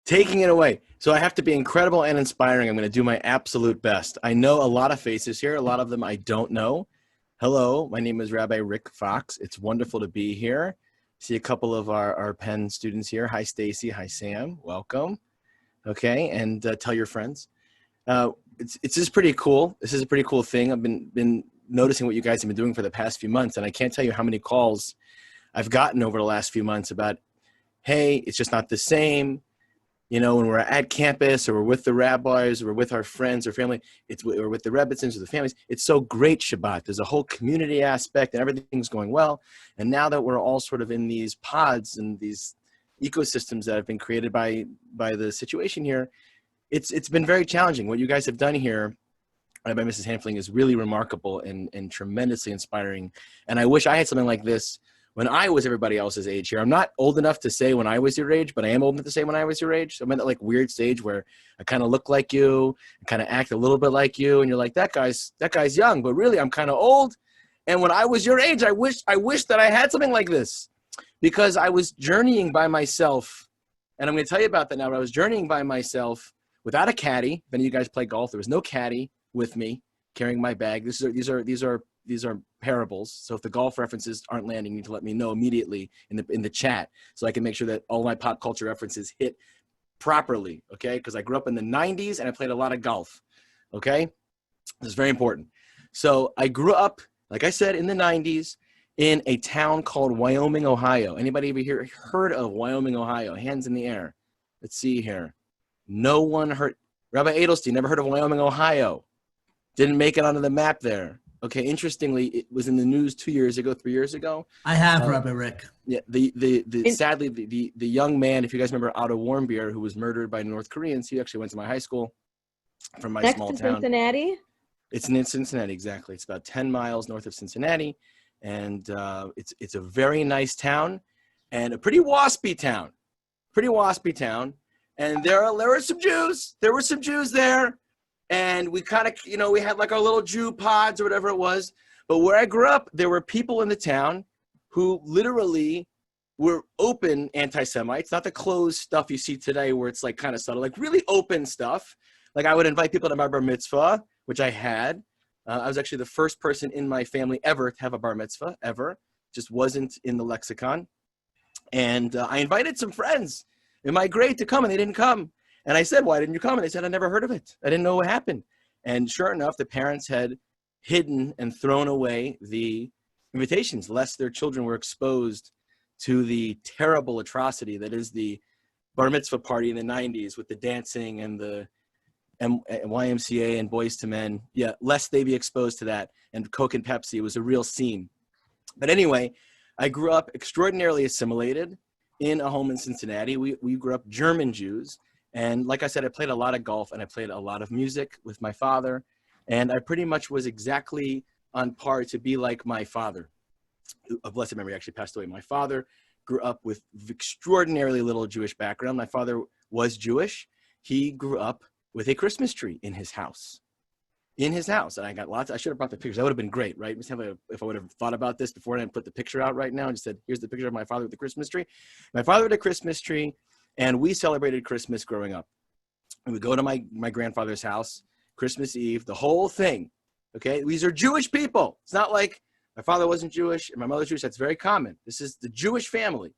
Taking it away. So I have to be incredible and inspiring. I'm going to do my absolute best. I know a lot of faces here. A lot of them I don't know. Hello, my name is Rabbi Rick Fox. It's wonderful to be here. See a couple of our Penn students here. Hi, Stacy. Hi, Sam. Welcome. Okay, and tell your friends. It's just pretty cool. This is a pretty cool thing. I've been noticing what you guys have been doing for the past few months, and I can't tell you how many calls I've gotten over the last few months about, hey, it's just not the same. You know, when we're at campus or we're with the rabbis or we're with our friends or family, or with the Rebbitzins or the families, it's so great Shabbat. There's a whole community aspect and everything's going well. And now that we're all sort of in these pods and these ecosystems that have been created by the situation here, it's been very challenging. What you guys have done here by Mrs. Hanfling is really remarkable and tremendously inspiring. And I wish I had something like this when I was everybody else's age here. I'm not old enough to say when I was your age, but I am old enough to say when I was your age. So I'm in that like weird stage where I kind of look like you, I kind of act a little bit like you, and you're like, that guy's young, but really I'm kind of old. And when I was your age, I wish that I had something like this, because I was journeying by myself. And I'm going to tell you about that now. But I was journeying by myself without a caddy. If any of you guys play golf, there was no caddy with me carrying my bag. These are parables. So if the golf references aren't landing, you need to let me know immediately in the chat so I can make sure that all my pop culture references hit properly, okay? Because I grew up in the 90s and I played a lot of golf, okay? This is very important. So I grew up, like I said, in the 90s in a town called Wyoming, Ohio. Anybody ever here heard of Wyoming, Ohio? Hands in the air. Let's see here. No one heard. Rabbi Edelstein, never heard of Wyoming, Ohio. Didn't make it onto the map there. Okay, interestingly, it was in the news 3 years ago. I have, Rabbi Rick. Yeah, sadly, the young man, if you guys remember Otto Warmbier, who was murdered by North Koreans, he actually went to my high school from my small town. Next to Cincinnati? It's in Cincinnati, exactly. It's about 10 miles north of Cincinnati, and it's a very nice town and a pretty waspy town. And there were some Jews. There were some Jews there. And we kind of, we had like our little Jew pods or whatever it was. But where I grew up, there were people in the town who literally were open anti-Semites, not the closed stuff you see today where it's like kind of subtle, like really open stuff. Like I would invite people to my bar mitzvah, which I had. I was actually the first person in my family ever to have a bar mitzvah, ever. Just wasn't in the lexicon. And I invited some friends in my grade to come, and they didn't come. And I said, why didn't you come? And they said, I never heard of it. I didn't know what happened. And sure enough, the parents had hidden and thrown away the invitations, lest their children were exposed to the terrible atrocity that is the bar mitzvah party in the 90s with the dancing and the YMCA and Boys to Men. Yeah, lest they be exposed to that. And Coke and Pepsi, it was a real scene. But anyway, I grew up extraordinarily assimilated in a home in Cincinnati. We grew up German Jews. And like I said, I played a lot of golf and I played a lot of music with my father. And I pretty much was exactly on par to be like my father, of blessed memory, actually passed away. My father grew up with extraordinarily little Jewish background. My father was Jewish. He grew up with a Christmas tree in his house. And I got lots. I should have brought the pictures. That would have been great, right? If I would have thought about this before and put the picture out right now and just said, here's the picture of my father with the Christmas tree. My father with a Christmas tree. And we celebrated Christmas growing up. And we go to my grandfather's house, Christmas Eve, the whole thing, okay? These are Jewish people. It's not like my father wasn't Jewish and my mother's Jewish. That's very common. This is the Jewish family.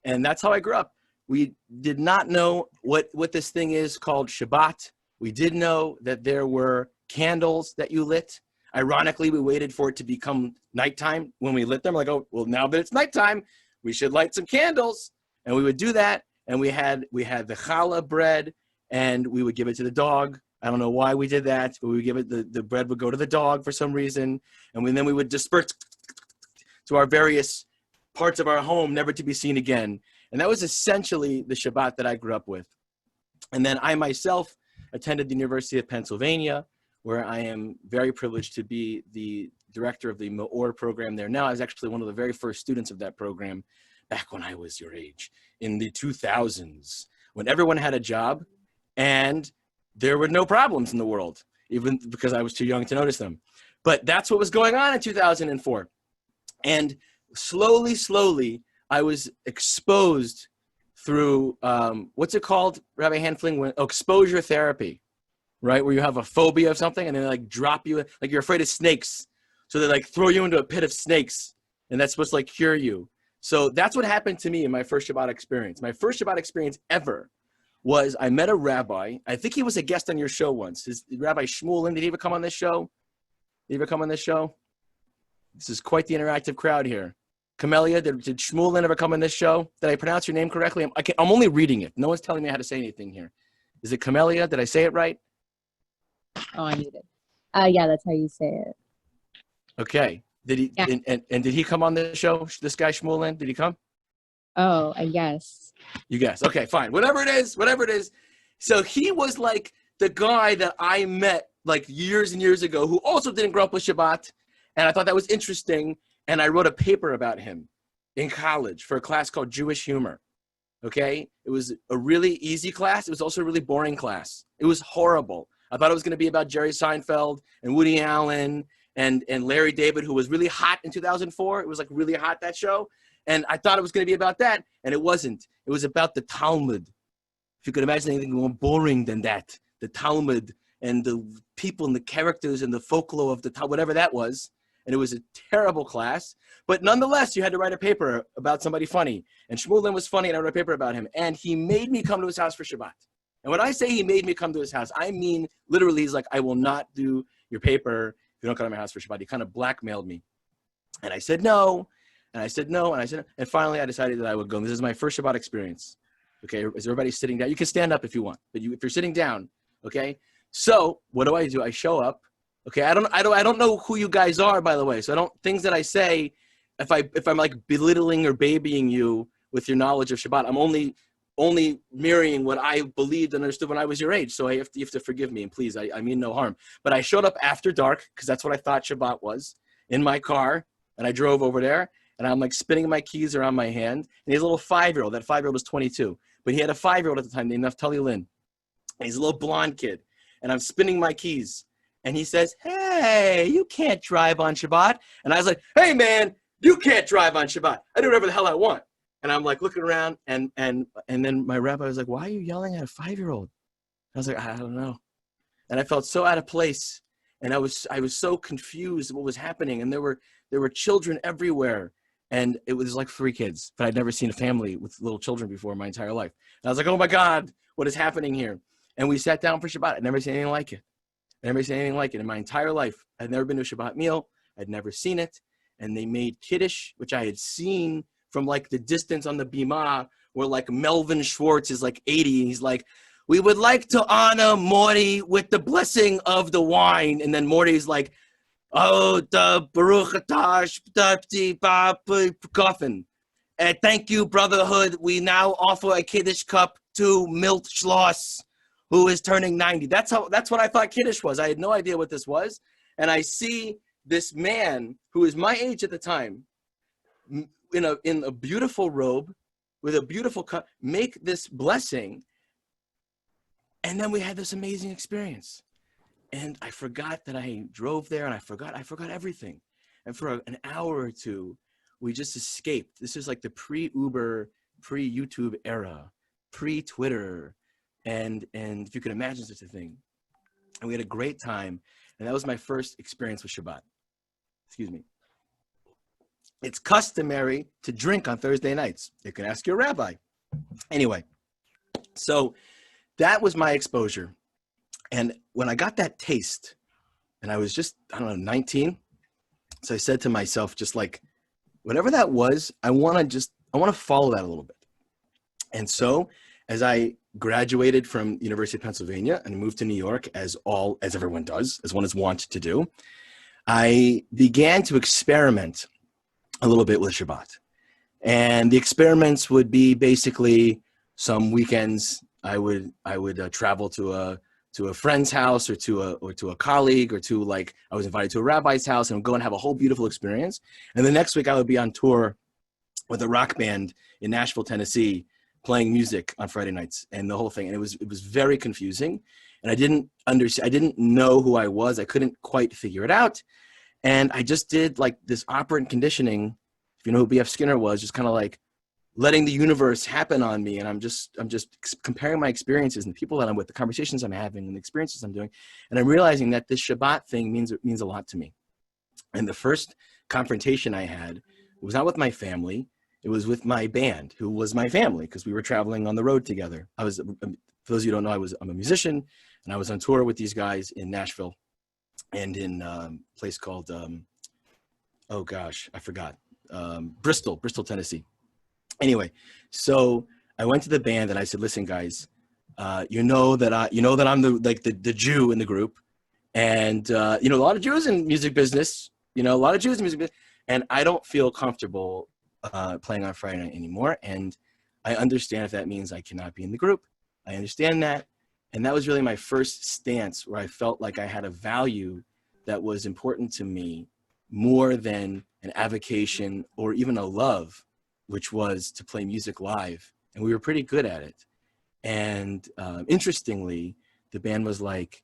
And that's how I grew up. We did not know what this thing is called Shabbat. We did know that there were candles that you lit. Ironically, we waited for it to become nighttime when we lit them. Like, oh, well, now that it's nighttime, we should light some candles. And we would do that. And we had the challah bread, and we would give it to the dog. I don't know why we did that, but we would give it, the bread would go to the dog for some reason. And then we would disperse to our various parts of our home, never to be seen again. And that was essentially the Shabbat that I grew up with. And then I myself attended the University of Pennsylvania, where I am very privileged to be the director of the Meor program there. Now, I was actually one of the very first students of that program back when I was your age, in the 2000s, when everyone had a job and there were no problems in the world, even because I was too young to notice them. But that's what was going on in 2004. And slowly, I was exposed through what's it called, Rabbi Hanfling? Exposure therapy, right? Where you have a phobia of something and then they like drop you, like you're afraid of snakes. So they like throw you into a pit of snakes and that's supposed to like cure you. So that's what happened to me in my first Shabbat experience. My first Shabbat experience ever was I met a rabbi. I think he was a guest on your show once. Rabbi Shmuelin, did he ever come on this show? Did he ever come on this show? This is quite the interactive crowd here. Camellia, did Shmuelin ever come on this show? Did I pronounce your name correctly? I'm only reading it. No one's telling me how to say anything here. Is it Camellia? Did I say it right? Oh, I need it. Yeah, that's how you say it. Okay. Did he? Yeah. And did he come on the show? This guy Shmuelin, did he come? Oh, I guess. You guess. Okay, fine. Whatever it is. So he was like the guy that I met like years and years ago who also didn't grow up with Shabbat. And I thought that was interesting. And I wrote a paper about him in college for a class called Jewish Humor. Okay? It was a really easy class. It was also a really boring class. It was horrible. I thought it was going to be about Jerry Seinfeld and Woody Allen and Larry David, who was really hot in 2004. It was like really hot, that show. And I thought it was going to be about that. And it wasn't. It was about the Talmud. If you could imagine anything more boring than that. The Talmud and the people and the characters and the folklore of the Talmud, whatever that was. And it was a terrible class. But nonetheless, you had to write a paper about somebody funny. And Shmuelin was funny, and I wrote a paper about him. And he made me come to his house for Shabbat. And when I say he made me come to his house, I mean literally he's like, I will not do your paper if you don't come to my house for Shabbat. He kind of blackmailed me. And I said no. And I said no. And finally I decided that I would go. And this is my first Shabbat experience. Okay, is everybody sitting down? You can stand up if you want, but if you're sitting down, okay? So what do? I show up. Okay, I don't know who you guys are, by the way. So things that I say, if I'm like belittling or babying you with your knowledge of Shabbat, I'm only mirroring what I believed and understood when I was your age. So you have to forgive me, and please, I mean no harm. But I showed up after dark because that's what I thought Shabbat was, in my car, and I drove over there, and I'm like spinning my keys around my hand. And he has a little 5-year-old. That 5-year-old was 22, but he had a 5-year-old at the time named Naftali Lynn. And he's a little blonde kid, and I'm spinning my keys. And he says, hey, you can't drive on Shabbat. And I was like, hey, man, you can't drive on Shabbat. I do whatever the hell I want. And I'm like looking around, and then my rabbi was like, why are you yelling at a 5-year-old? I was like, I don't know. And I felt so out of place. And I was so confused what was happening. And there were children everywhere. And it was like 3 kids. But I'd never seen a family with little children before in my entire life. And I was like, oh, my God, what is happening here? And we sat down for Shabbat. I'd never seen anything like it. In my entire life. I'd never been to a Shabbat meal. I'd never seen it. And they made Kiddush, which I had seen from like the distance on the Bima, where like Melvin Schwartz is like 80. And he's like, we would like to honor Morty with the blessing of the wine. And then Morty's like, oh, the Baruch Atah, coffin. And thank you, brotherhood. We now offer a Kiddush cup to Milt Schloss, who is turning 90. That's what I thought Kiddush was. I had no idea what this was. And I see this man who is my age at the time in a beautiful robe with a beautiful cup make this blessing. And then we had this amazing experience. And I forgot that I drove there, and I forgot everything. And for an hour or two, we just escaped. This is like the pre-Uber, pre-YouTube era, pre-Twitter. And if you can imagine such a thing. And we had a great time. And that was my first experience with Shabbat. Excuse me. It's customary to drink on Thursday nights. You can ask your rabbi. Anyway, so that was my exposure. And when I got that taste, and I was just, 19. So I said to myself, just like, whatever that was, I want to follow that a little bit. And so as I graduated from the University of Pennsylvania and moved to New York, as everyone does, as one is wont to do, I began to experiment a little bit with Shabbat. And the experiments would be basically some weekends I would travel to a friend's house or to a colleague, or I was invited to a rabbi's house, and go and have a whole beautiful experience. And the next week I would be on tour with a rock band in Nashville, Tennessee, playing music on Friday nights, and the whole thing. And it was very confusing, and I didn't know who I was. I couldn't quite figure it out. And I just did like this operant conditioning. If you know who B.F. Skinner was, just kind of like letting the universe happen on me. And I'm just comparing my experiences and the people that I'm with, the conversations I'm having and the experiences I'm doing. And I'm realizing that this Shabbat thing means a lot to me. And the first confrontation I had was not with my family. It was with my band, who was my family, because we were traveling on the road together. For those of you who don't know, I'm a musician, and I was on tour with these guys in Nashville and in a place called, oh gosh, I forgot, Bristol, Tennessee. Anyway, so I went to the band and I said, listen, guys, you know that I'm the Jew in the group. And, a lot of Jews in music business, and I don't feel comfortable playing on Friday night anymore. And I understand if that means I cannot be in the group. I understand that. And that was really my first stance where I felt like I had a value that was important to me more than an avocation or even a love, which was to play music live. And we were pretty good at it. And interestingly, the band was like,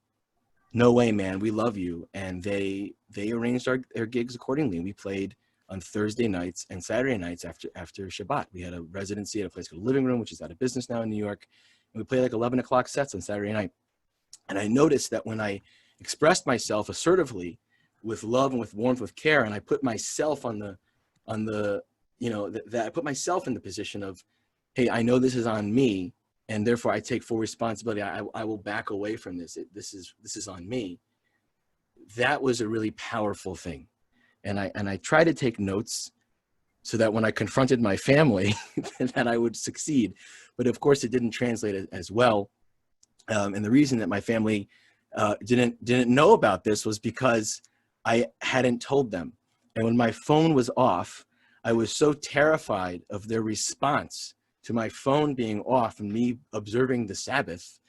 no way, man, we love you. And they arranged their gigs accordingly. We played on Thursday nights and Saturday nights after Shabbat. We had a residency at a place called Living Room, which is out of business now in New York. And we played like 11 o'clock sets on Saturday night. And I noticed that when I expressed myself assertively with love and with warmth, with care, and I put myself that I put myself in the position of, hey, I know this is on me, and therefore I take full responsibility. I will back away from this. This is on me. That was a really powerful thing. And I tried to take notes so that when I confronted my family, that I would succeed. But of course, it didn't translate as well. And the reason that my family didn't know about this was because I hadn't told them. And when my phone was off, I was so terrified of their response to my phone being off and me observing the Sabbath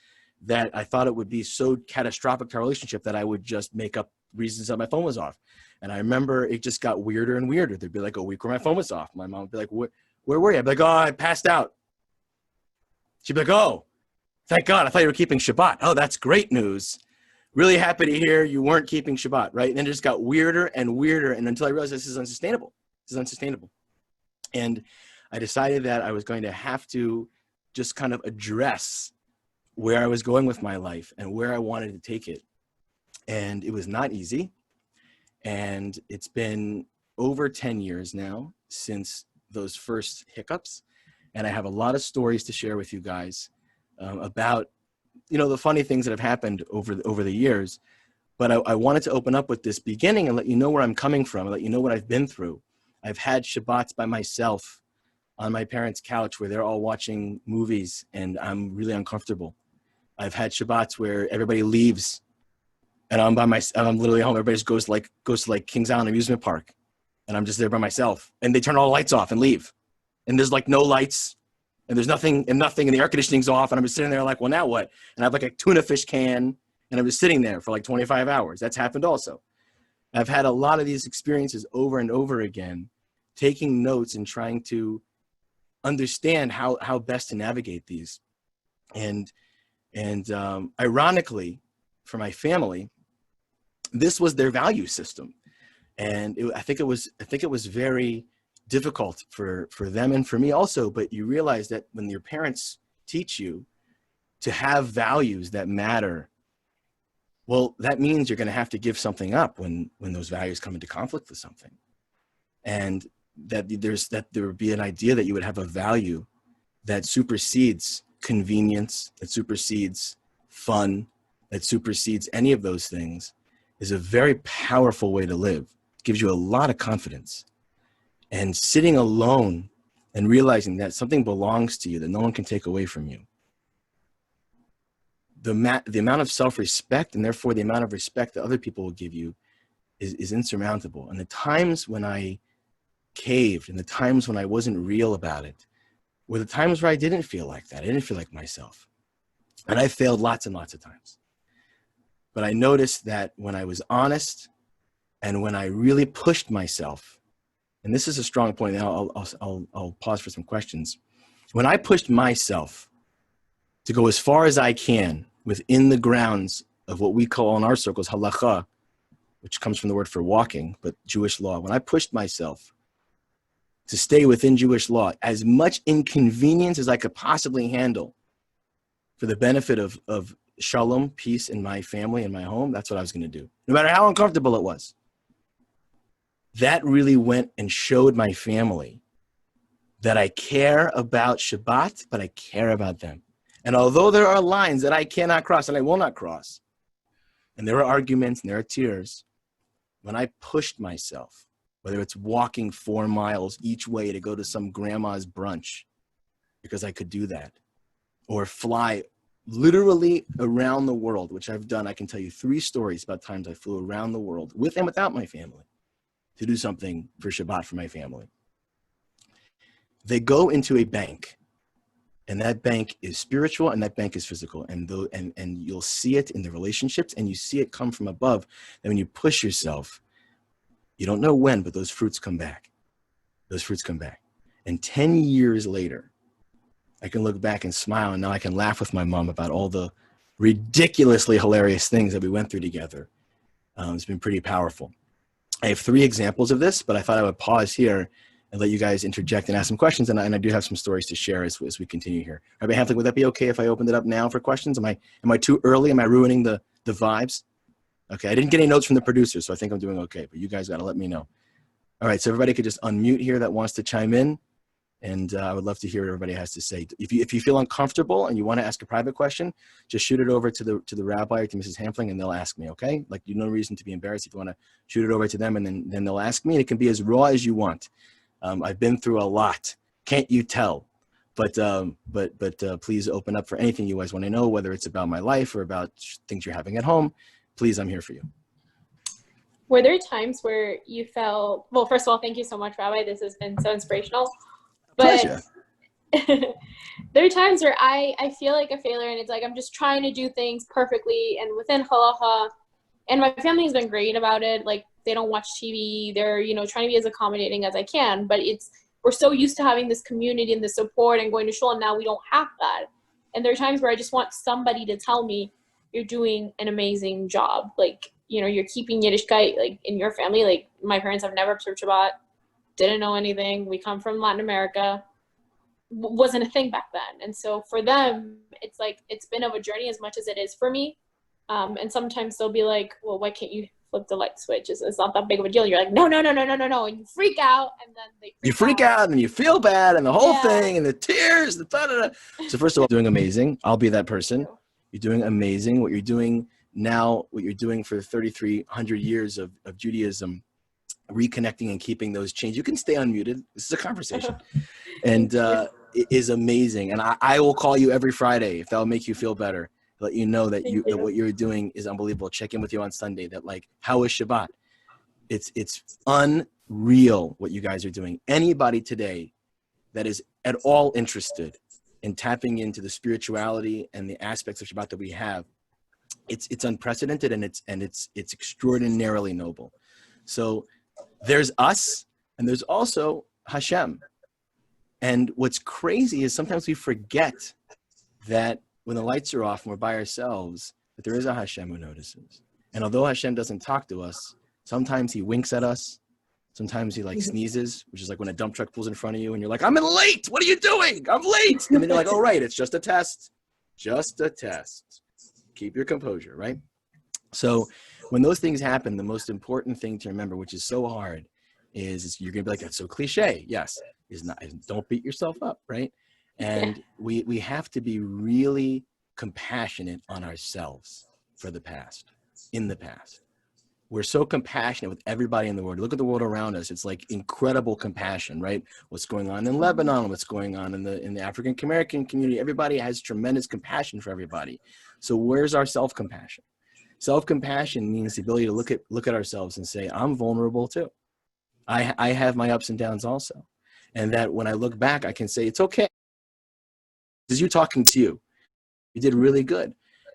that I thought it would be so catastrophic to our relationship that I would just make up reasons that my phone was off. And I remember it just got weirder and weirder. There'd be like a week where my phone was off. My mom would be like, where were you? I'd be like, oh, I passed out. She'd be like, oh, thank God. I thought you were keeping Shabbat. Oh, that's great news. Really happy to hear you weren't keeping Shabbat, right? And then it just got weirder and weirder. And until I realized this is unsustainable. And I decided that I was going to have to just kind of address where I was going with my life and where I wanted to take it. And it was not easy. And it's been over 10 years now since those first hiccups. And I have a lot of stories to share with you guys about, the funny things that have happened over the years. But I wanted to open up with this beginning and let you know where I'm coming from, and let you know what I've been through. I've had Shabbats by myself on my parents' couch where they're all watching movies and I'm really uncomfortable. I've had Shabbats where everybody leaves and I'm literally home. Everybody just goes to Kings Island amusement park and I'm just there by myself, and they turn all the lights off and leave. And there's like no lights and there's nothing and the air conditioning's off. And I'm just sitting there like, well, now what? And I have like a tuna fish can and I'm just sitting there for like 25 hours. That's happened also. I've had a lot of these experiences over and over again, taking notes and trying to understand how best to navigate these. And ironically, for my family, this was their value system. And I think it was very difficult for them and for me also. But you realize that when your parents teach you to have values that matter, well, that means you're going to have to give something up when those values come into conflict with something. And that there would be an idea that you would have a value that supersedes convenience, that supersedes fun, that supersedes any of those things, is a very powerful way to live. It gives you a lot of confidence. And sitting alone and realizing that something belongs to you that no one can take away from you. The amount of self-respect, and therefore the amount of respect that other people will give you, is insurmountable. And the times when I caved and the times when I wasn't real about it were the times where I didn't feel like that. I didn't feel like myself. And I failed lots and lots of times. But I noticed that when I was honest and when I really pushed myself, and this is a strong point, and I'll pause for some questions. When I pushed myself to go as far as I can within the grounds of what we call in our circles halakha, which comes from the word for walking, but Jewish law. When I pushed myself to stay within Jewish law, as much inconvenience as I could possibly handle for the benefit of shalom, peace in my family and my home. That's what I was going to do, no matter how uncomfortable it was. That really went and showed my family that I care about Shabbat, but I care about them. And although there are lines that I cannot cross and I will not cross, and there are arguments and there are tears, when I pushed myself, whether it's walking 4 miles each way to go to some grandma's brunch because I could do that, or fly literally around the world, which I've done. I can tell you 3 stories about times I flew around the world with and without my family to do something for Shabbat for my family. They go into a bank, and that bank is spiritual and that bank is physical. And you'll see it in the relationships, and you see it come from above. And when you push yourself, you don't know when, but those fruits come back. Those fruits come back. And 10 years later, I can look back and smile, and now I can laugh with my mom about all the ridiculously hilarious things that we went through together. It's been pretty powerful. I have 3 examples of this, but I thought I would pause here and let you guys interject and ask some questions. And I do have some stories to share as we continue here. Rabbi Hamfling, would that be okay if I opened it up now for questions? Am I too early? Am I ruining the vibes? Okay, I didn't get any notes from the producers, so I think I'm doing okay, but you guys got to let me know. All right, so everybody could just unmute here that wants to chime in. And I would love to hear what everybody has to say. If you feel uncomfortable and you want to ask a private question, just shoot it over to the rabbi or to Mrs. Hamfling, and they'll ask me, okay? Like, you no reason to be embarrassed. If you want to shoot it over to them, and then they'll ask me. And it can be as raw as you want. I've been through a lot. Can't you tell? But please open up for anything you guys want to know, whether it's about my life or about things you're having at home. Please, I'm here for you. Were there times where you felt, well, first of all, thank you so much, Rabbi. This has been so inspirational. But there are times where I feel like a failure, and it's like I'm just trying to do things perfectly and within halacha. And my family's been great about it. Like, they don't watch TV. They're, trying to be as accommodating as I can. But we're so used to having this community and the support and going to shul, and now we don't have that. And there are times where I just want somebody to tell me, you're doing an amazing job. Like, you're keeping Yiddishkeit, like, in your family. Like, my parents have never observed Shabbat. Didn't know anything. We come from Latin America. Wasn't a thing back then. And so for them, it's like, it's been of a journey as much as it is for me. And sometimes they'll be like, well, why can't you flip the light switch? It's not that big of a deal. You're like, no. And you freak out. And then you freak out and you feel bad and the whole thing and the tears, the da-da-da. So first of all, doing amazing. I'll be that person. You're doing amazing. What you're doing now, what you're doing for 3,300 years of Judaism, reconnecting and keeping those chains. You can stay unmuted. This is a conversation. And it is amazing. And I will call you every Friday if that'll make you feel better. Let you know that that what you're doing is unbelievable. Check in with you on Sunday. That, like, how is Shabbat? It's unreal what you guys are doing. Anybody today that is at all interested in tapping into the spirituality and the aspects of Shabbat that we have, it's unprecedented, and it's extraordinarily noble. So there's us, and there's also Hashem. And what's crazy is sometimes we forget that when the lights are off and we're by ourselves, that there is a Hashem who notices. And although Hashem doesn't talk to us, sometimes he winks at us. Sometimes he sneezes, which is like when a dump truck pulls in front of you and you're like, I'm late. What are you doing? I'm late. And then you're like, oh, right. It's just a test. Just a test. Keep your composure, right? So when those things happen, the most important thing to remember, which is so hard, is you're going to be like, that's so cliche. Yes. Don't beat yourself up, right? And we have to be really compassionate on ourselves for the past, in the past. We're so compassionate with everybody in the world. Look at the world around us. It's like incredible compassion, right? What's going on in Lebanon, what's going on in the African American community. Everybody has tremendous compassion for everybody. So where's our self-compassion? Self-compassion means the ability to look at ourselves and say, I'm vulnerable too. I have my ups and downs also. And that when I look back, I can say, it's okay. This is you talking to you. You did really good.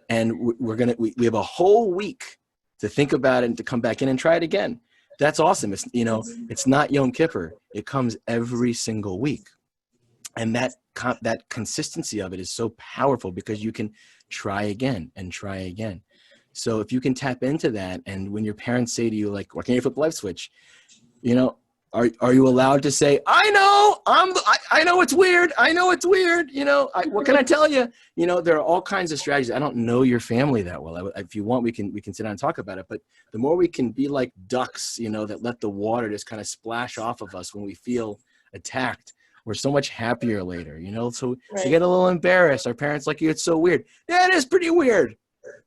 And we have a whole week to think about it and to come back in and try it again. That's awesome. It's not Yom Kippur. It comes every single week. And that consistency of it is so powerful because you can try again and try again. So if you can tap into that, and when your parents say to you, like, why can't you flip the light switch? Are you allowed to say, I know, I know it's weird. I know it's weird. You know, what can I tell you? You know, there are all kinds of strategies. I don't know your family that well. If you want, we can sit down and talk about it. But the more we can be like ducks, you know, that let the water just kind of splash off of us when we feel attacked, we're so much happier later, you know? So Right. we get a little embarrassed. Our parents like, it's so weird. Yeah, it is pretty weird.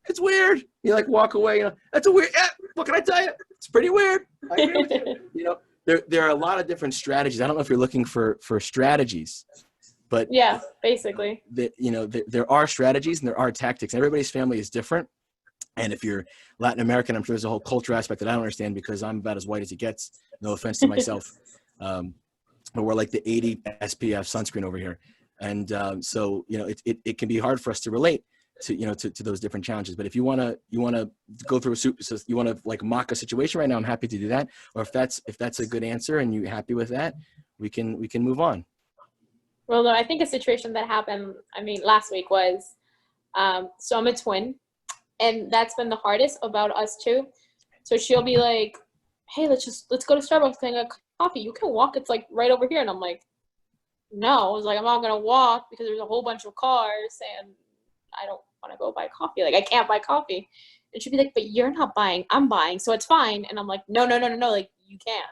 It's weird. You like walk away, you know, that's a weird, yeah, what can I tell you? It's pretty weird. I agree with you. You know, there are a lot of different strategies. I don't know if you're looking for strategies, but Yeah, basically. you know, there are strategies and there are tactics. Everybody's family is different. And if you're Latin American, I'm sure there's a whole culture aspect that I don't understand because I'm about as white as it gets. No offense to myself. But we're like the 80 SPF sunscreen over here. And so, you know, it can be hard for us to relate to, you know, to those different challenges. But if you want to go through so you want to like mock a situation right now, I'm happy to do that. Or if that's a good answer and you're happy with that, we can move on. Well, no, I think a situation that happened, I mean, last week was, so I'm a twin, and that's been the hardest about us too. So she'll be like, hey, let's go to Starbucks and get coffee. You can walk. It's like right over here. And I'm like, no. I was like, I'm not going to walk because there's a whole bunch of cars and I don't want to go buy coffee. Like, I can't buy coffee. And she'd be like, but you're not buying. I'm buying. So it's fine. And I'm like, no. Like, you can't.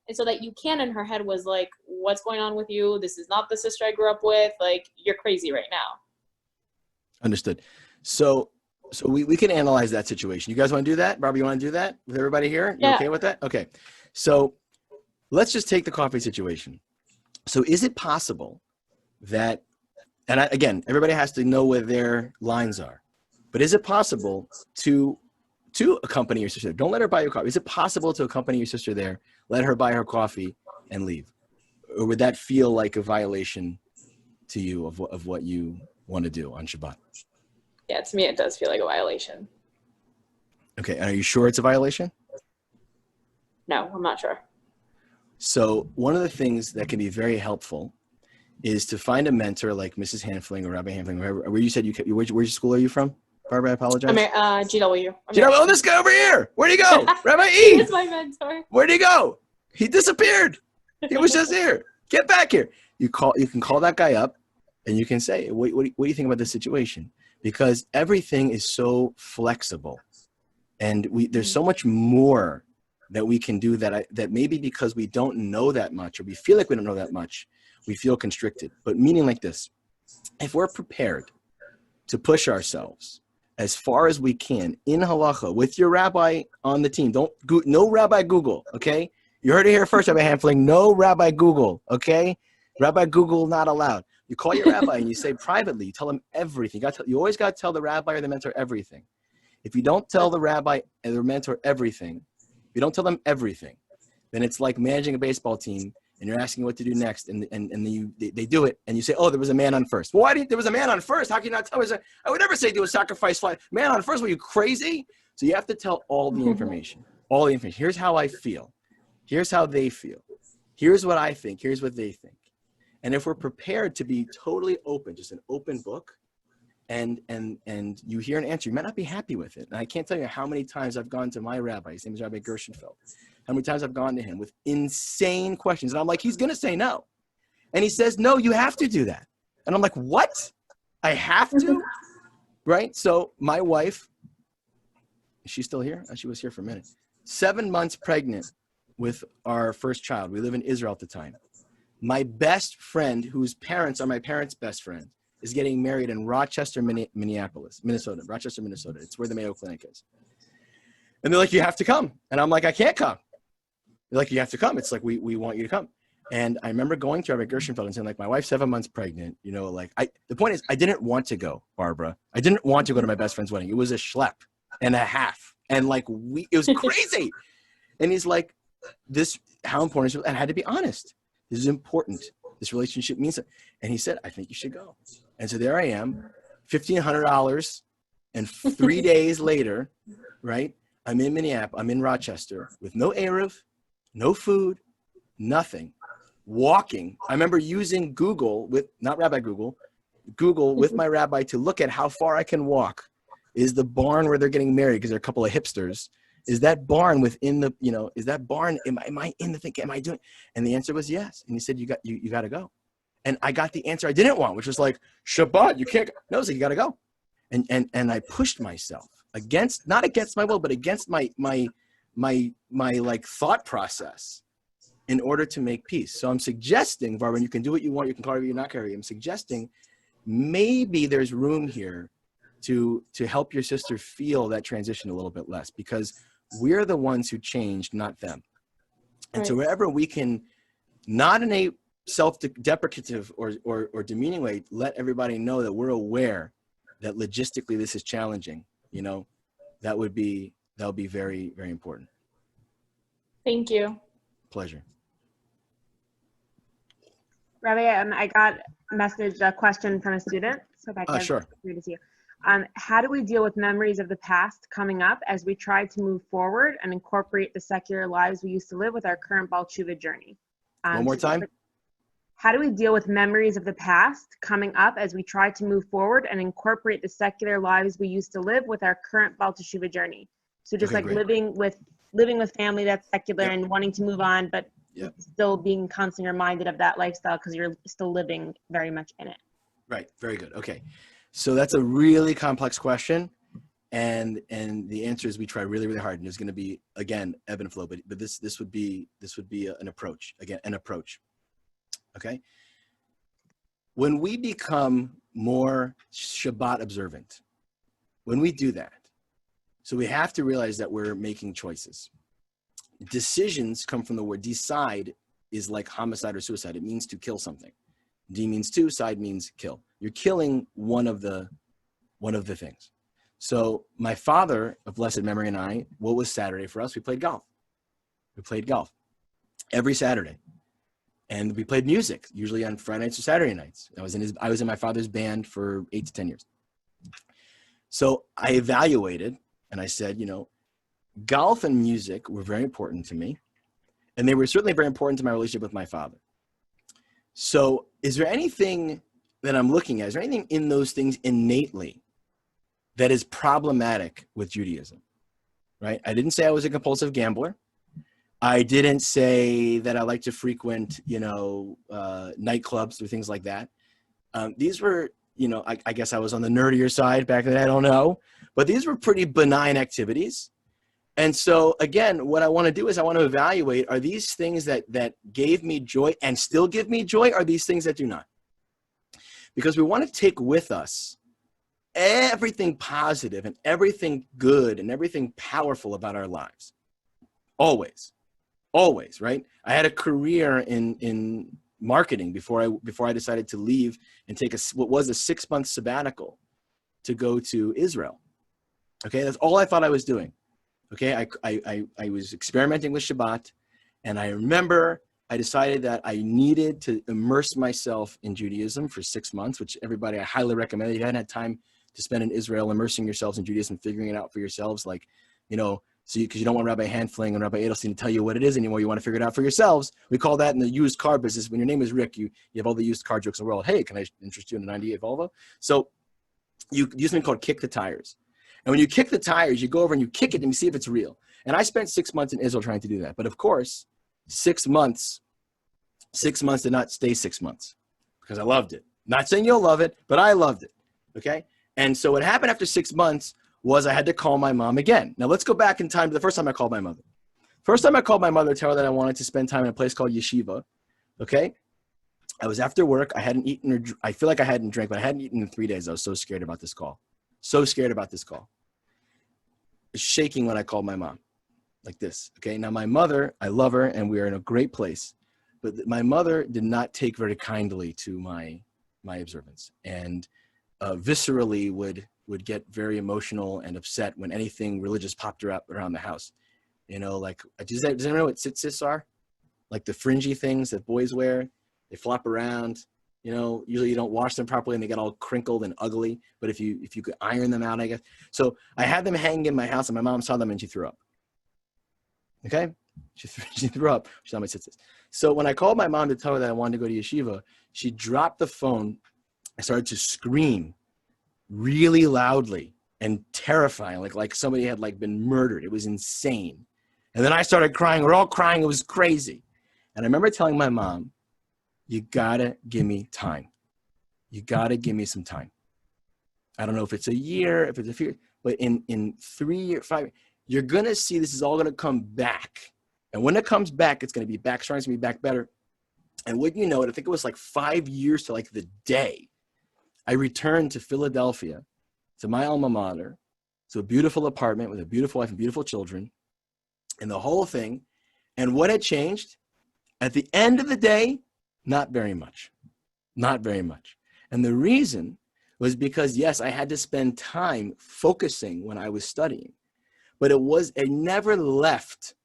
And so that you can in her head was like, what's going on with you? This is not the sister I grew up with. Like, you're crazy right now. Understood. So we can analyze that situation. You guys want to do that? Barbara, you want to do that with everybody here? You Yeah. okay with that? Okay. So let's just take the coffee situation. So is it possible that, and again, everybody has to know where their lines are, but is it possible to accompany your sister? Don't let her buy your coffee. Is it possible to accompany your sister there, let her buy her coffee and leave? Or would that feel like a violation to you of what you want to do on Shabbat? Yeah, to me, it does feel like a violation. Okay. And are you sure it's a violation? No, I'm not sure. So one of the things that can be very helpful is to find a mentor like Mrs. Hanfling or Rabbi Hanfling, where you said which school are you from? Barbara, I apologize. I'm GW. Oh, this guy over here. Where'd he go? Rabbi He E. is my mentor. Where'd he go? He disappeared. He was just here. Get back here. You can call that guy up and you can say, what do you think about this situation? Because everything is so flexible and there's so much more that we can do that maybe because we don't know that much or we feel like we don't know that much, we feel constricted. But meaning like this, if we're prepared to push ourselves as far as we can in halacha with your rabbi on the team, no rabbi Google, okay? You heard it here first, Rabbi Hanfling, no rabbi Google, okay? Rabbi Google not allowed. You call your rabbi and you say privately, you tell him everything. You always got to tell the rabbi or the mentor everything. If you don't tell the rabbi and the mentor everything, you don't tell them everything, then it's like managing a baseball team and you're asking what to do next and they do it and you say, oh, there was a man on first. Well, there was a man on first. How can you not tell me? I would never say do a sacrifice fly. Man on first, were you crazy? So you have to tell all the information, all the information. Here's how I feel. Here's how they feel. Here's what I think. Here's what they think. And if we're prepared to be totally open, just an open book, and you hear an answer, you might not be happy with it. And I can't tell you how many times I've gone to my rabbi, his name is Rabbi Gershenfeld, how many times I've gone to him with insane questions. And I'm like, he's going to say no. And he says, no, you have to do that. And I'm like, what? I have to? Right? So my wife, is she still here? She was here for a minute. 7 months pregnant with our first child. We live in Israel at the time. My best friend, whose parents are my parents' best friend, is getting married in Rochester, Minnesota. Rochester, Minnesota. It's where the Mayo Clinic is. And they're like, you have to come. And I'm like, I can't come. They're like, you have to come. It's like, we want you to come. And I remember going to Rabbi Gershenfeld and saying, like, my wife's 7 months pregnant. You know, like, the point is, I didn't want to go, Barbara. I didn't want to go to my best friend's wedding. It was a schlep and a half. And like, it was crazy. And he's like, how important is it? And I had to be honest. This is important. This relationship means it. And he said, I think you should go. And so there I am, $1,500, and 3 days later, right? I'm in Minneapolis, I'm in Rochester with no Eruv, no food, nothing, walking. I remember using Google not Rabbi Google with my rabbi to look at how far I can walk. Is the barn where they're getting married, because they're a couple of hipsters, is that barn within the, is that barn, am I in the thing? Am I doing? And the answer was yes. And he said, you got to go. And I got the answer I didn't want, which was like, Shabbat, you can't go. No, so you got to go. And I pushed myself not against my will, but against my like thought process in order to make peace. So I'm suggesting, Barbara, you can do what you want. You can call it, you're not carry. I'm suggesting maybe there's room here to help your sister feel that transition a little bit less, because we're the ones who changed, not them. And so wherever we can, not in a self-deprecative or demeaning way, let everybody know that we're aware that logistically this is challenging, that would be very, very important. Thank you. Pleasure. Rabbi, I got a question from a student. So that can sure. read it to you. How do we deal with memories of the past coming up as we try to move forward and incorporate the secular lives we used to live with our current Baal Tshuva journey? One more time. How do we deal with memories of the past coming up as we try to move forward and incorporate the secular lives we used to live with our current Baal Tshuva journey? So just like living with family that's secular and wanting to move on, but still being constantly reminded of that lifestyle because you're still living very much in it. Right. Very good. Okay. So that's a really complex question. And the answer is we try really, really hard. And there's going to be, again, ebb and flow, but this would be an approach, again, an approach. Okay. When we become more Shabbat observant, when we do that, so we have to realize that we're making choices. Decisions come from the word decide, is like homicide or suicide. It means to kill something. D means to, side means kill. You're killing one of the things. So my father of blessed memory and I, what was Saturday for us? We played golf. We played golf every Saturday. And we played music, usually on Friday nights or Saturday nights. I was in my father's band for 8 to 10 years. So I evaluated and I said, golf and music were very important to me. And they were certainly very important to my relationship with my father. So is there anything that I'm looking at? Is there anything in those things innately that is problematic with Judaism? Right? I didn't say I was a compulsive gambler. I didn't say that I like to frequent, nightclubs or things like that. These were, I guess I was on the nerdier side back then, I don't know. But these were pretty benign activities. And so, again, what I want to do is I want to evaluate, are these things that gave me joy and still give me joy? Are these things that do not? Because we want to take with us everything positive and everything good and everything powerful about our lives. Always. Always, right? I had a career in marketing before I decided to leave and take what was a 6-month sabbatical to go to Israel. Okay, that's all I thought I was doing. Okay, I was experimenting with Shabbat, and I remember I decided that I needed to immerse myself in Judaism for 6 months, which I highly recommend. If you hadn't had time to spend in Israel immersing yourselves in Judaism, figuring it out for yourselves, because you don't want Rabbi Handfling and Rabbi Edelstein to tell you what it is anymore. You want to figure it out for yourselves. We call that in the used car business. When your name is Rick, you have all the used car jokes in the world. Hey, can I interest you in a 98 Volvo? So you use something called kick the tires. And when you kick the tires, you go over and you kick it and you see if it's real. And I spent 6 months in Israel trying to do that. But of course, 6 months did not stay 6 months because I loved it. Not saying you'll love it, but I loved it. Okay. And so what happened after 6 months was I had to call my mom again. Now let's go back in time to the first time I called my mother. First time I called my mother to tell her that I wanted to spend time in a place called Yeshiva. Okay. I was after work. I hadn't eaten, I feel like I hadn't drank, but I hadn't eaten in 3 days. I was so scared about this call. So scared about this call. Shaking when I called my mom like this. Okay. Now my mother, I love her and we are in a great place, but my mother did not take very kindly to my observance and viscerally would get very emotional and upset when anything religious popped her up around the house. Does anyone know what tzitzis are? Like the fringy things that boys wear, they flop around, usually you don't wash them properly and they get all crinkled and ugly. But if you could iron them out, I guess. So I had them hanging in my house and my mom saw them and she threw up. Okay. She threw up. She saw my tzitzis. So when I called my mom to tell her that I wanted to go to yeshiva, she dropped the phone. I started to scream really loudly and terrifying, like somebody had like been murdered. It was insane. And then I started crying. We're all crying. It was crazy. And I remember telling my mom, you gotta give me time. You gotta give me some time. I don't know if it's a year, if it's a few, but in 3 years, 5 years, you're gonna see this is all gonna come back. And when it comes back, it's gonna be back strong, it's gonna be back better. And wouldn't you know it, I think it was like 5 years to like the day, I returned to Philadelphia, to my alma mater, to a beautiful apartment with a beautiful wife and beautiful children, and the whole thing. And what had changed? At the end of the day, not very much. Not very much. And the reason was because, yes, I had to spend time focusing when I was studying, but I never left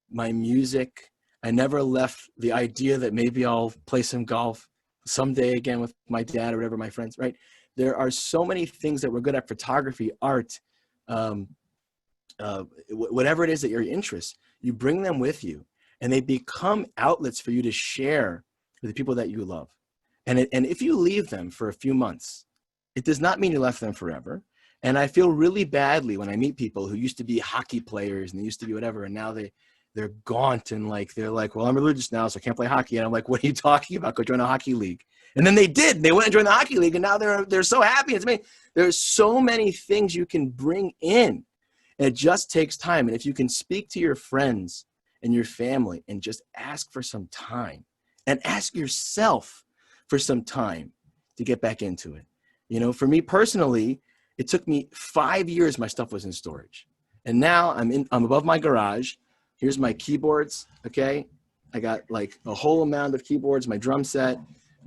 my music. I never left the idea that maybe I'll play some golf someday again with my dad or whatever, my friends, right? There are so many things that we're good at, photography, art, whatever it is that your interests, you bring them with you and they become outlets for you to share with the people that you love. And if you leave them for a few months, it does not mean you left them forever. And I feel really badly when I meet people who used to be hockey players and they used to be whatever, and now they're gaunt and they're like, well, I'm religious now, so I can't play hockey. And I'm like, what are you talking about? Go join a hockey league. And then they did. They went and joined the hockey league, and now they're so happy. It's amazing. There's so many things you can bring in. And it just takes time. And if you can speak to your friends and your family and just ask for some time, and ask yourself for some time to get back into it. You know, for me personally, it took me 5 years my stuff was in storage. And now I'm above my garage. Here's my keyboards, okay? I got like a whole amount of keyboards, my drum set,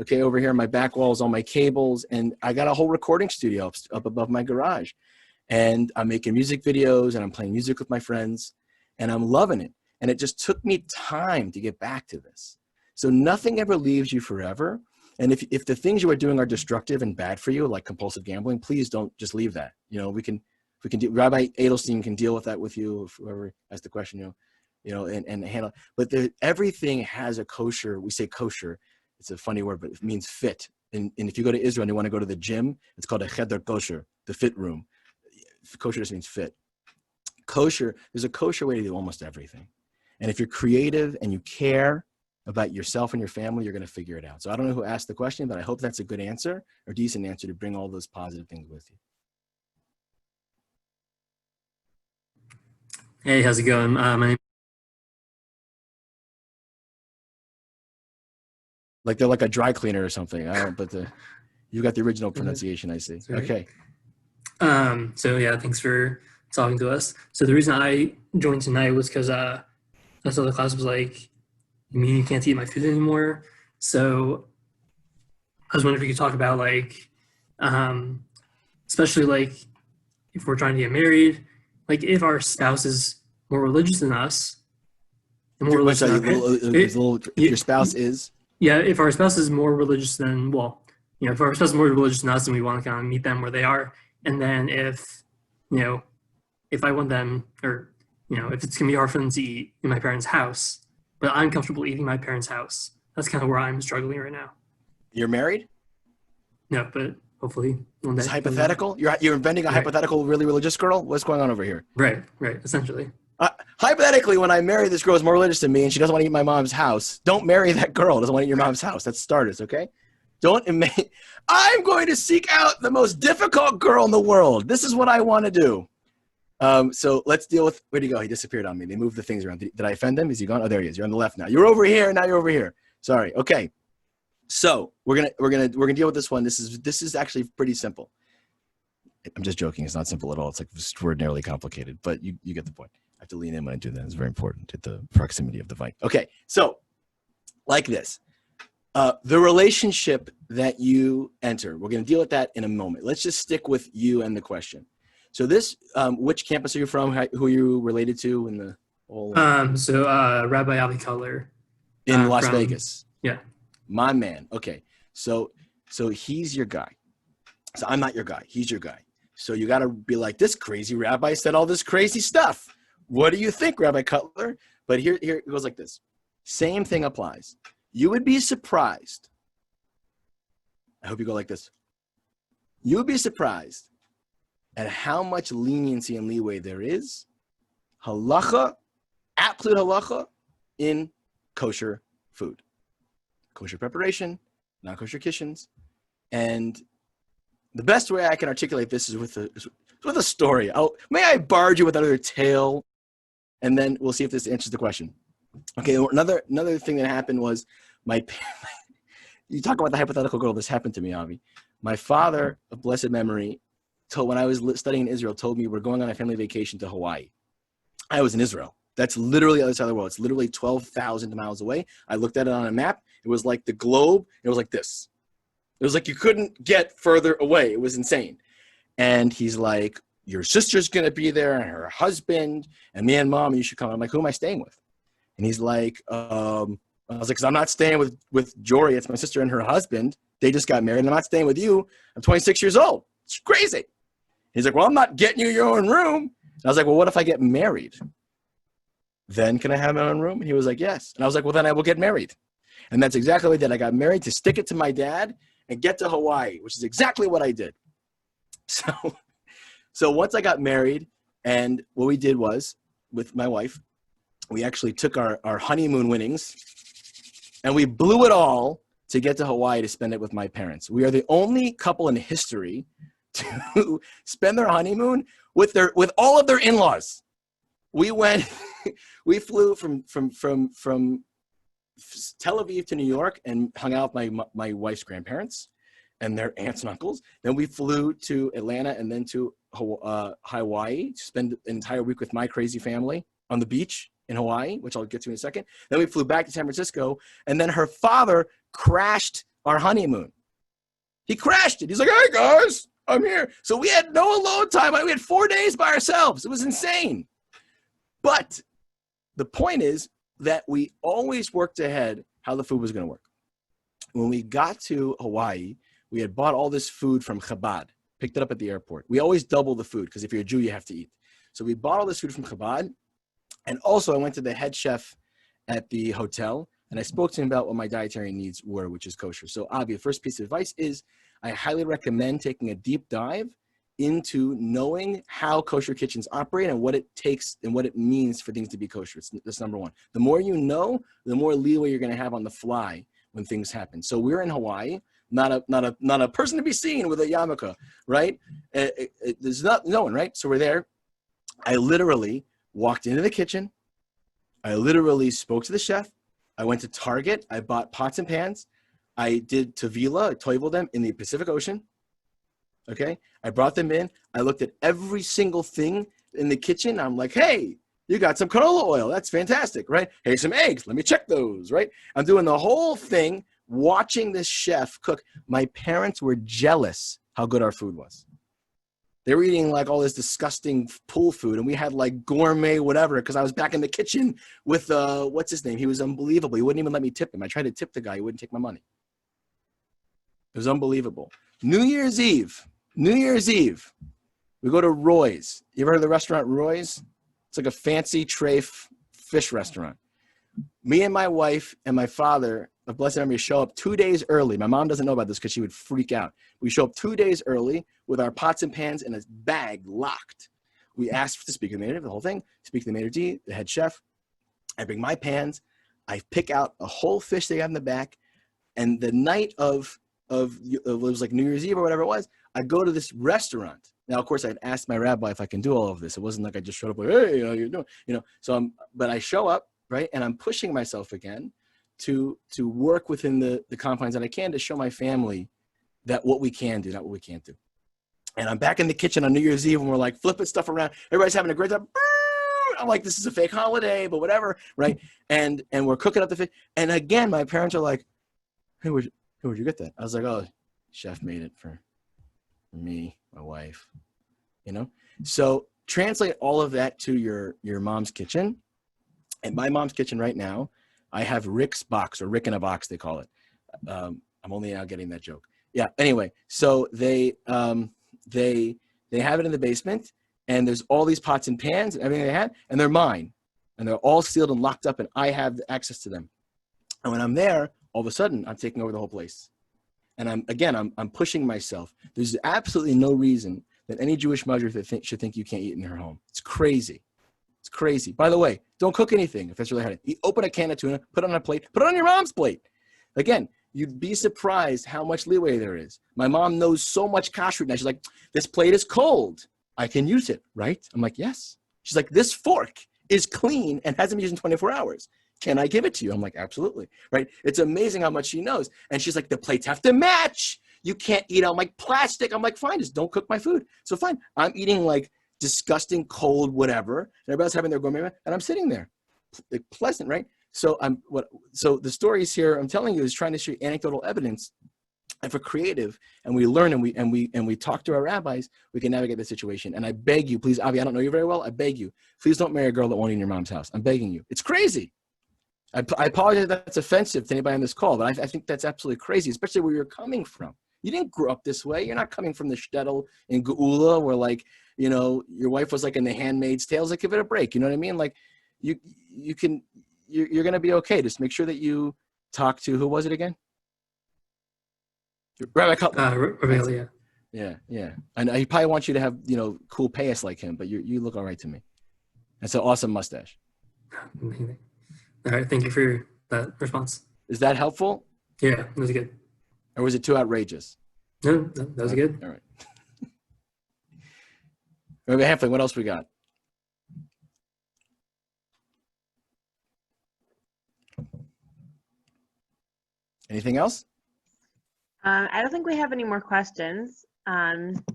okay? Over here, my back wall is all my cables, and I got a whole recording studio up above my garage. And I'm making music videos, and I'm playing music with my friends, and I'm loving it. And it just took me time to get back to this. So nothing ever leaves you forever. And if the things you are doing are destructive and bad for you, like compulsive gambling, please don't just leave that. You know, we can Rabbi Edelstein can deal with that with you, if whoever asked the question, and handle. But everything has a kosher. We say kosher. It's a funny word, but it means fit. And if you go to Israel and you want to go to the gym, it's called a cheder kosher, the fit room. Kosher just means fit. Kosher, there's a kosher way to do almost everything. And if you're creative and you care about yourself and your family, you're going to figure it out. So I don't know who asked the question, but I hope that's a good answer or decent answer to bring all those positive things with you. Hey, how's it going? My name. Like they're like a dry cleaner or something. I don't, but you got the original pronunciation, I see. Right. Okay. So yeah, thanks for talking to us. So the reason I joined tonight was because I saw the class was like, you mean you can't eat my food anymore? So I was wondering if you could talk about like, especially like if we're trying to get married, like if our spouse is more religious than us, and more religious than if your spouse is. Yeah, if our spouse is more religious than, if our spouse is more religious than us and we want to kind of meet them where they are, and then if I want them, or, if it's going to be hard for them to eat in my parents' house, but I'm comfortable eating my parents' house. That's kind of where I'm struggling right now. You're married? No, but hopefully one day. It's hypothetical? You're inventing a hypothetical really religious girl? What's going on over here? Right, essentially. Hypothetically, when I marry this girl who's more religious than me and she doesn't want to eat my mom's house, don't marry that girl who doesn't want to eat your mom's house. That's starters, okay? I'm going to seek out the most difficult girl in the world. This is what I want to do. So let's deal with, where'd he go? He disappeared on me. They moved the things around. Did I offend him? Is he gone? Oh, there he is. You're on the left now. You're over here. Now you're over here. Sorry. Okay. So we're gonna deal with this one. This is actually pretty simple. I'm just joking. It's not simple at all. It's like extraordinarily complicated, but you get the point. I have to lean in when I do that. It's very important at the proximity of the mic. Okay. So like this, the relationship that you enter, we're going to deal with that in a moment. Let's just stick with you and the question. So this, which campus are you from? Who are you related to in the whole? Rabbi Avi Cutler. In Las Vegas. Yeah. My man. Okay. So he's your guy. So I'm not your guy. He's your guy. So you got to be like, this crazy rabbi said all this crazy stuff. What do you think, Rabbi Cutler? But here it goes like this. Same thing applies. You would be surprised. I hope you go like this. You would be surprised at how much leniency and leeway there is, halacha, absolute halacha, in kosher food, kosher preparation, non-kosher kitchens. And the best way I can articulate this is with a story. May I barge you with another tale, and then we'll see if this answers the question. Okay, another thing that happened was you talk about the hypothetical girl. This happened to me, Avi. My father, of blessed memory, when I was studying in Israel, told me we're going on a family vacation to Hawaii. I was in Israel. That's literally the other side of the world. It's literally 12,000 miles away. I looked at it on a map. It was like the globe. It was like this. It was like you couldn't get further away. It was insane. And he's like, your sister's going to be there and her husband and me and mom, and you should come. I'm like, who am I staying with? And he's like, I was like, because I'm not staying with Jory. It's my sister and her husband. They just got married. And I'm not staying with you. I'm 26 years old. It's crazy. He's like, well, I'm not getting you your own room. And I was like, well, what if I get married? Then can I have my own room? And he was like, yes. And I was like, well, then I will get married. And that's exactly what I did. I got married to stick it to my dad and get to Hawaii, which is exactly what I did. So once I got married, and what we did was, with my wife, we actually took our honeymoon winnings and we blew it all to get to Hawaii to spend it with my parents. We are the only couple in history to spend their honeymoon with all of their in-laws. We we flew from Tel Aviv to New York and hung out with my wife's grandparents and their aunts and uncles. Then we flew to Atlanta and then to Hawaii to spend an entire week with my crazy family on the beach in Hawaii, which I'll get to in a second. Then we flew back to San Francisco, and then her father crashed our honeymoon. He crashed it. He's like, hey guys, I'm here. So we had no alone time. We had 4 days by ourselves. It was insane. But the point is that we always worked ahead how the food was going to work. When we got to Hawaii, we had bought all this food from Chabad, picked it up at the airport. We always double the food because if you're a Jew, you have to eat. So we bought all this food from Chabad. And also I went to the head chef at the hotel and I spoke to him about what my dietary needs were, which is kosher. So Avi, the first piece of advice is I highly recommend taking a deep dive into knowing how kosher kitchens operate and what it takes and what it means for things to be kosher. That's number one. The more you know, the more leeway you're going to have on the fly when things happen. So we're in Hawaii, not a person to be seen with a yarmulke, right? There's no one, right? So we're there. I literally walked into the kitchen. I literally spoke to the chef. I went to Target. I bought pots and pans. I did tevilah, I toiveled them in the Pacific Ocean. Okay. I brought them in. I looked at every single thing in the kitchen. I'm like, hey, you got some canola oil. That's fantastic, right? Here's some eggs. Let me check those, right? I'm doing the whole thing, watching this chef cook. My parents were jealous how good our food was. They were eating like all this disgusting pool food, and we had like gourmet whatever because I was back in the kitchen with, what's his name? He was unbelievable. He wouldn't even let me tip him. I tried to tip the guy. He wouldn't take my money. It was unbelievable. New Year's Eve, we go to Roy's. You ever heard of the restaurant Roy's? It's like a fancy tray fish restaurant. Me and my wife and my father, of blessed memory, show up 2 days early. My mom doesn't know about this because she would freak out. We show up 2 days early with our pots and pans in a bag locked. We asked to speak to the maitre d', the whole thing, speak to the maitre d', the head chef. I bring my pans. I pick out a whole fish they got in the back. And the night of it was like New Year's Eve or whatever it was, I go to this restaurant. Now, of course, I'd asked my rabbi if I can do all of this. It wasn't like I just showed up like, hey, how you doing? You know, so but I show up, right? And I'm pushing myself again to work within the confines that I can to show my family that what we can do, not what we can't do. And I'm back in the kitchen on New Year's Eve and we're like flipping stuff around. Everybody's having a great time. I'm like, this is a fake holiday, but whatever, right? And we're cooking up the fish. And again, my parents are like, hey, where'd you get that? I was like, oh, chef made it for me, my wife, you know? So translate all of that to your mom's kitchen. And my mom's kitchen right now, I have Rick's box, or Rick in a box, they call it. I'm only now getting that joke. Yeah, anyway, so they have it in the basement, and there's all these pots and pans and everything they had, and they're mine. And they're all sealed and locked up, and I have access to them. And when I'm there, all of a sudden, I'm taking over the whole place. And I'm pushing myself. There's absolutely no reason that any Jewish mother should think you can't eat in her home. It's crazy. It's crazy. By the way, don't cook anything if it's really hard. You open a can of tuna, put it on a plate, put it on your mom's plate. Again, you'd be surprised how much leeway there is. My mom knows so much kashrut now. She's like, this plate is cold. I can use it, right? I'm like, yes. She's like, this fork is clean and hasn't been used in 24 hours. Can I give it to you? I'm like, absolutely, right? It's amazing how much she knows. And she's like, the plates have to match. You can't eat on like plastic. I'm like, fine, just don't cook my food. So fine, I'm eating like disgusting cold whatever. And everybody's having their gourmet, and I'm sitting there, like, pleasant, right? So So the stories here I'm telling you is trying to show you anecdotal evidence. If we're creative and we learn and we talk to our rabbis, we can navigate the situation. And I beg you, please, Avi, I don't know you very well. I beg you, please don't marry a girl that won't eat in your mom's house. I'm begging you. It's crazy. I apologize if that's offensive to anybody on this call, but I think that's absolutely crazy, especially where you're coming from. You didn't grow up this way. You're not coming from the shtetl in Geula where, like, you know, your wife was like in The Handmaid's Tale. Like, give it a break. You know what I mean? Like, you're going to be okay. Just make sure that you talk to, who was it again? Rabbi Cutler. Rabbi, yeah. Yeah. And he probably wants you to have, you know, cool payas like him, but you look all right to me. That's an awesome mustache. All right, thank you for that response. Is that helpful? Yeah, that was good. Or was it too outrageous? No, that was good. All right. Rabbi Hanfling, what else we got? Anything else? I don't think we have any more questions.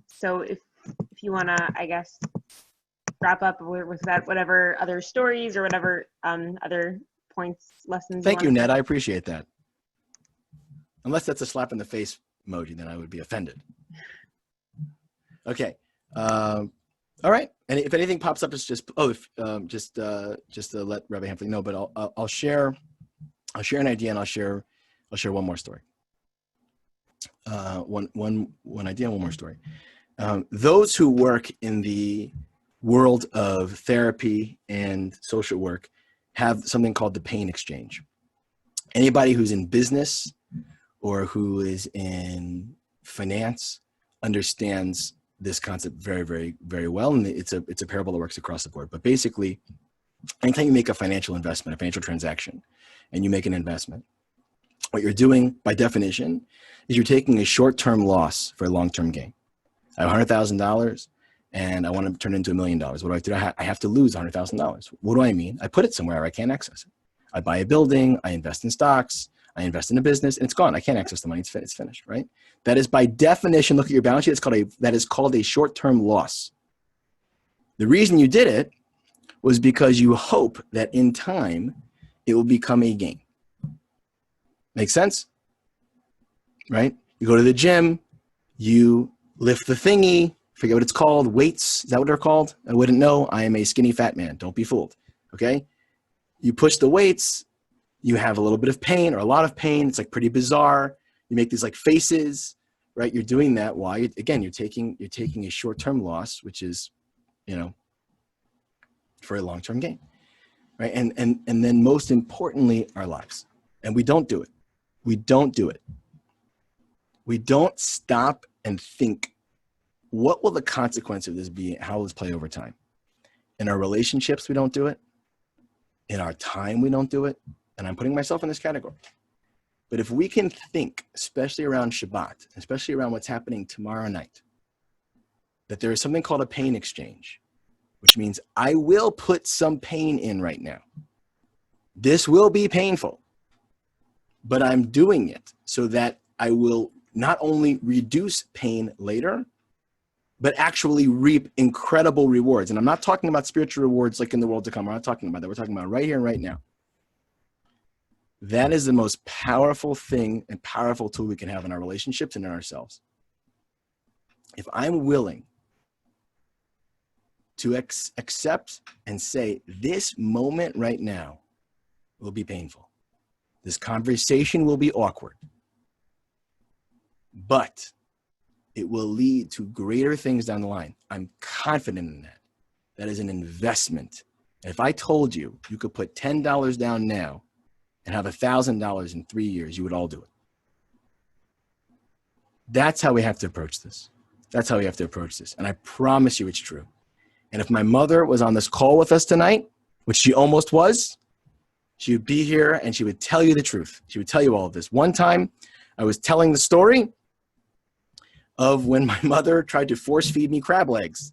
So if you want to, I guess, wrap up with that, whatever other stories or whatever other points, lessons. Thank you, Ned. I appreciate that. Unless that's a slap in the face emoji, then I would be offended. Okay. All right. And if anything pops up, it's just just to let Rabbi Hanfling know. But I'll share an idea, and I'll share one more story. One idea and one more story. Those who work in the world of therapy and social work have something called the pain exchange. Anybody who's in business or who is in finance understands this concept very, very, very well. And it's a parable that works across the board. But basically, anytime you make a financial investment, a financial transaction, and you make an investment, what you're doing by definition is you're taking a short-term loss for a long-term gain. I have $100,000 and I want to turn it into $1 million. What do I do? I have to lose $100,000. What do I mean? I put it somewhere I can't access it. I buy a building, I invest in stocks, I invest in a business, and it's gone. I can't access the money. It's finished, right? That is by definition, look at your balance sheet, that is called a short-term loss. The reason you did it was because you hope that in time it will become a gain. Make sense? Right? You go to the gym, you lift the thingy, forget what it's called, weights, is that what they're called? I wouldn't know. I am a skinny fat man. Don't be fooled. Okay? You push the weights, you have a little bit of pain or a lot of pain. It's like pretty bizarre. You make these like faces, right? You're doing that while you're taking a short-term loss, which is, you know, for a long-term gain, right? And then most importantly, our lives. And we don't do it. We don't do it. We don't stop and think, what will the consequence of this be? How will this play over time? In our relationships, we don't do it. In our time, we don't do it. And I'm putting myself in this category. But if we can think, especially around Shabbat, especially around what's happening tomorrow night, that there is something called a pain exchange, which means I will put some pain in right now. This will be painful, but I'm doing it so that I will not only reduce pain later, but actually reap incredible rewards. And I'm not talking about spiritual rewards like in the world to come. We're not talking about that. We're talking about right here and right now. That is the most powerful thing and powerful tool we can have in our relationships and in ourselves. If I'm willing to accept and say, this moment right now will be painful. This conversation will be awkward, but it will lead to greater things down the line. I'm confident in that. That is an investment. And if I told you you could put $10 down now and have $1,000 in 3 years, you would all do it. That's how we have to approach this. That's how we have to approach this. And I promise you it's true. And if my mother was on this call with us tonight, which she almost was, she would be here and she would tell you the truth. She would tell you all of this. One time I was telling the story of when my mother tried to force feed me crab legs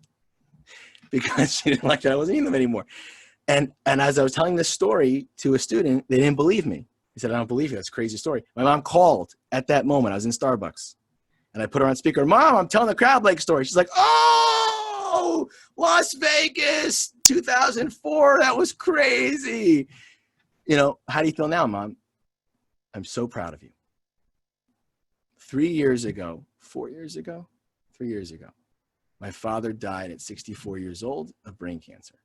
because she didn't like that I wasn't eating them anymore. And as I was telling this story to a student, they didn't believe me. He said, I don't believe you. That's a crazy story. My mom called at that moment. I was in Starbucks. And I put her on speaker. Mom, I'm telling the crab leg story. She's like, oh, Las Vegas, 2004. That was crazy. You know, how do you feel now, Mom? I'm so proud of you. 3 years ago, 4 years ago, 3 years ago, my father died at 64 years old of brain cancer.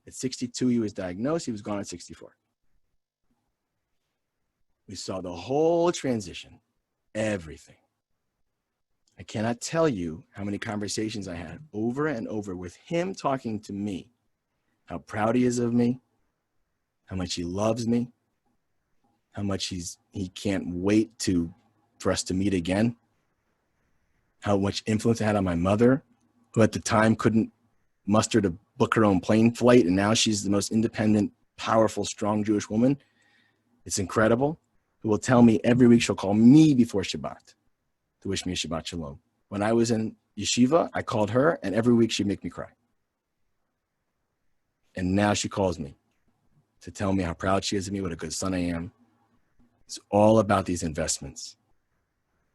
At 62, he was diagnosed. He was gone at 64. We saw the whole transition, everything. I cannot tell you how many conversations I had over and over with him talking to me, how proud he is of me, how much he loves me, how much he can't wait for us to meet again, how much influence I had on my mother, who at the time couldn't muster to book her own plane flight, and now she's the most independent, powerful, strong Jewish woman. It's incredible. Who will tell me every week she'll call me before Shabbat to wish me a Shabbat Shalom. When I was in yeshiva, I called her, and every week she'd make me cry. And now she calls me to tell me how proud she is of me, what a good son I am. It's all about these investments.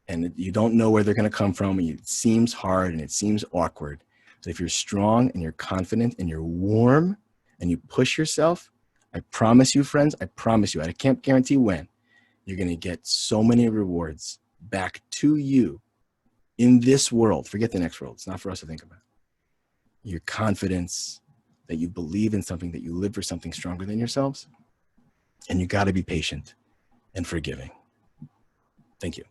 And you don't know where they're going to come from. And it seems hard and it seems awkward. But if you're strong and you're confident and you're warm and you push yourself, I promise you, friends, I promise you, I can't guarantee when, you're going to get so many rewards back to you in this world. Forget the next world. It's not for us to think about. Your confidence that you believe in something, that you live for something stronger than yourselves. And you got to be patient and forgiving. Thank you.